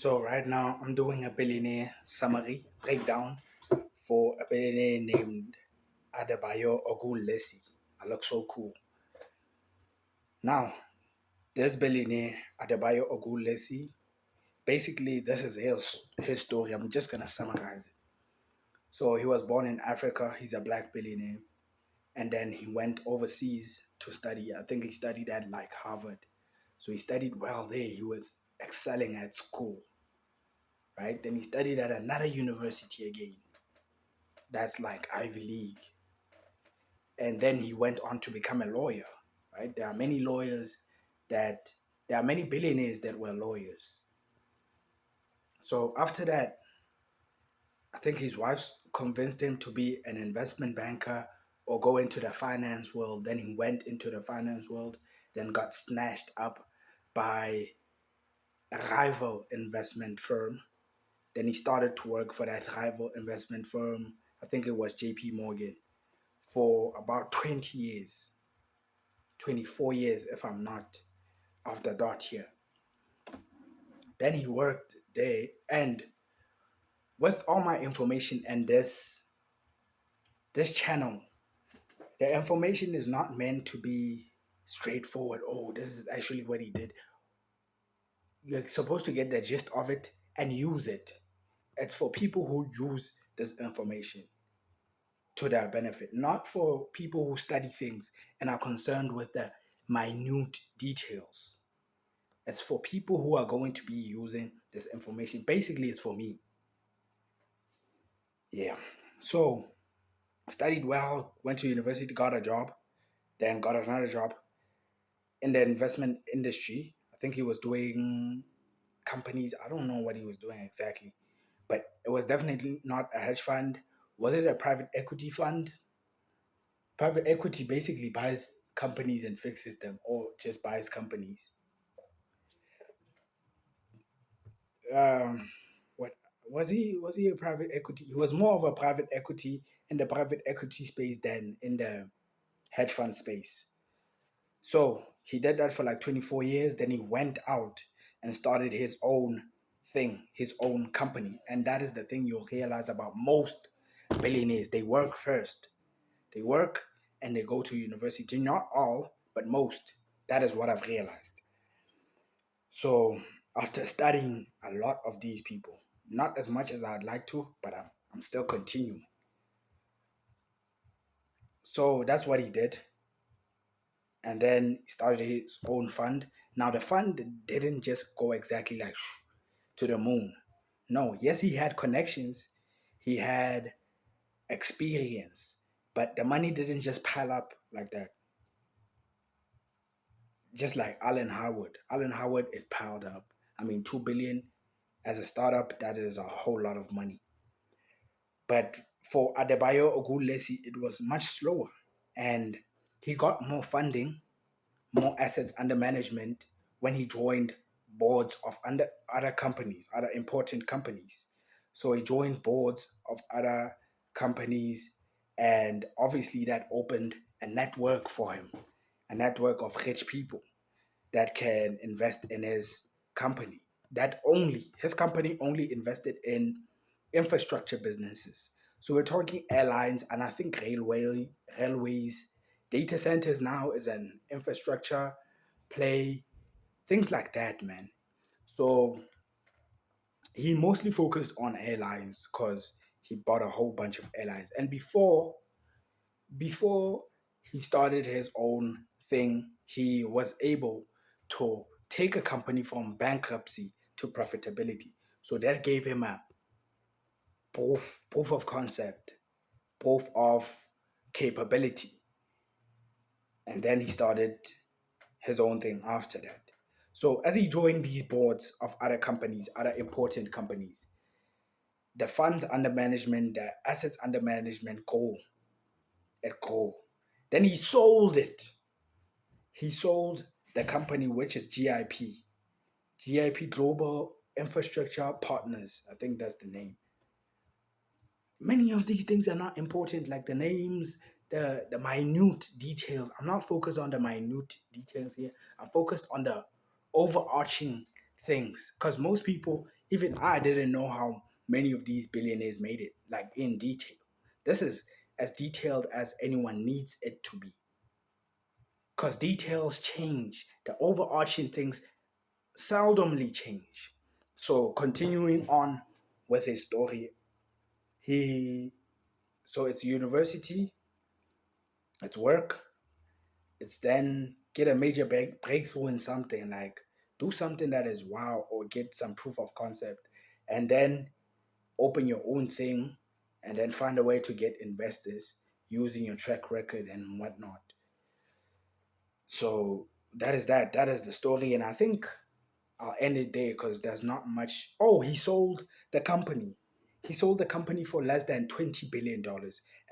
So right now I'm doing a billionaire summary breakdown for a billionaire named Adebayo Ogunlesi. I look so cool. Now, this billionaire Adebayo Ogunlesi, basically this is his story. I'm just gonna summarize it. So he was born in Africa. He's a black billionaire, and then he went overseas to study. I think he studied at like Harvard. So he studied well there. He was excelling at school, right? Then he studied at another university again. That's like Ivy League. And then he went on to become a lawyer, right? There are many lawyers that, there are many billionaires that were lawyers. So after that, I think his wife convinced him to be an investment banker or go into the finance world. Then he went into the finance world, then got snatched up by a rival investment firm. Then he started to work for that rival investment firm. I think it was JP Morgan for about 20 years, 24 years if I'm not off the dot here. Then he worked there, and with all my information and this channel, the information is not meant to be straightforward. Oh, this is actually what he did. You're supposed to get the gist of it and use it. It's for people who use this information to their benefit, not for people who study things and are concerned with the minute details. It's for people who are going to be using this information. Basically, it's for me. Yeah. So, studied well, went to university, got a job, then got another job in the investment industry. I think he was doing companies. I don't know what he was doing exactly, but it was definitely not a hedge fund. Was it a private equity fund? Private equity basically buys companies and fixes them, or just buys companies. What was he? Was he a private equity? He was more of a private equity in the private equity space than in the hedge fund space. So he did that for like 24 years. Then he went out and started his own thing, his own company. And that is the thing you'll realize about most billionaires. They work first. They work and they go to university. Not all, but most. That is what I've realized. So after studying a lot of these people, not as much as I'd like to, but I'm still continuing. So that's what he did. And then he started his own fund. Now the fund didn't just go exactly like to the moon. No, yes, he had connections, he had experience, but the money didn't just pile up like that. Just like Alan Howard. Alan Howard, it piled up. I mean, 2 billion as a startup, that is a whole lot of money. But for Adebayo Ogunlesi, it was much slower. And he got more funding, more assets under management when he joined boards of under other companies, other important companies. So he joined boards of other companies, and obviously that opened a network for him, a network of rich people that can invest in his company. That only his company only invested in infrastructure businesses. So we're talking airlines, and I think railways, data centers now is an infrastructure play, things like that, man. So he mostly focused on airlines because he bought a whole bunch of airlines. And before he started his own thing, he was able to take a company from bankruptcy to profitability. So that gave him a proof of concept, proof of capability. And then he started his own thing after that. So as he joined these boards of other companies, other important companies, the funds under management, the assets under management grow. Then he sold it. He sold the company, which is GIP Global Infrastructure Partners. I think that's the name. Many of these things are not important, like the names, the minute details. I'm not focused on the minute details here. I'm focused on the overarching things. Because most people, Even I didn't know how many of these billionaires made it, like in detail. This is as detailed as anyone needs it to be. Because details change. The overarching things seldomly change. So continuing on with his story, he so it's university, it's work, it's then get a major breakthrough in something, like do something that is wow or get some proof of concept, and then open your own thing, and then find a way to get investors using your track record and whatnot. So that is the story, and I think I'll end it there because there's not much. Oh, he sold the company. He sold the company for less than $20 billion,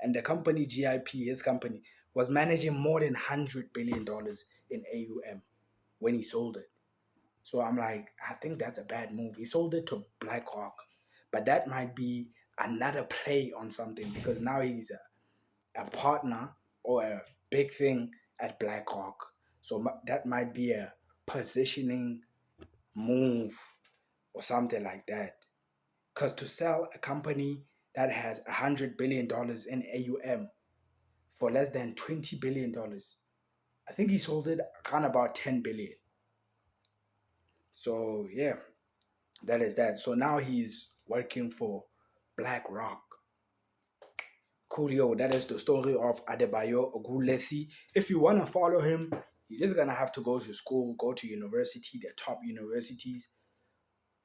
and the company GIP, his company, was managing more than $100 billion in AUM when he sold it. So I'm like, I think that's a bad move. He sold it to BlackRock, but that might be another play on something because now he's a partner or a big thing at BlackRock. So that might be a positioning move or something like that. Because to sell a company that has $100 billion in AUM for less than $20 billion, I think he sold it around about 10 billion. So yeah, that is that. So now he's working for BlackRock. Coolio, that is the story of Adebayo Ogunlesi. If you want to follow him, you're just gonna have to go to school, go to university, the top universities,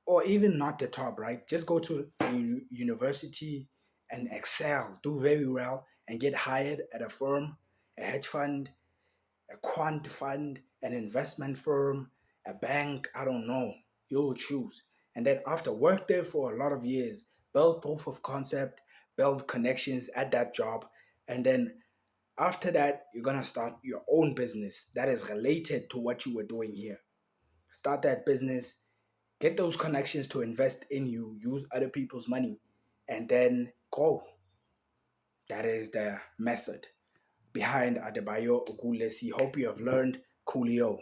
or even not the top, right? Just go to a university and excel, do very well, and get hired at a firm, a hedge fund, a quant fund, an investment firm, a bank, I don't know. You'll choose. And then after work there for a lot of years, build proof of concept, build connections at that job, and then after that, you're gonna start your own business that is related to what you were doing here. Start that business, get those connections to invest in you, use other people's money, and then go. That is the method behind Adebayo Ogunlesi. Hope you have learned Coolio.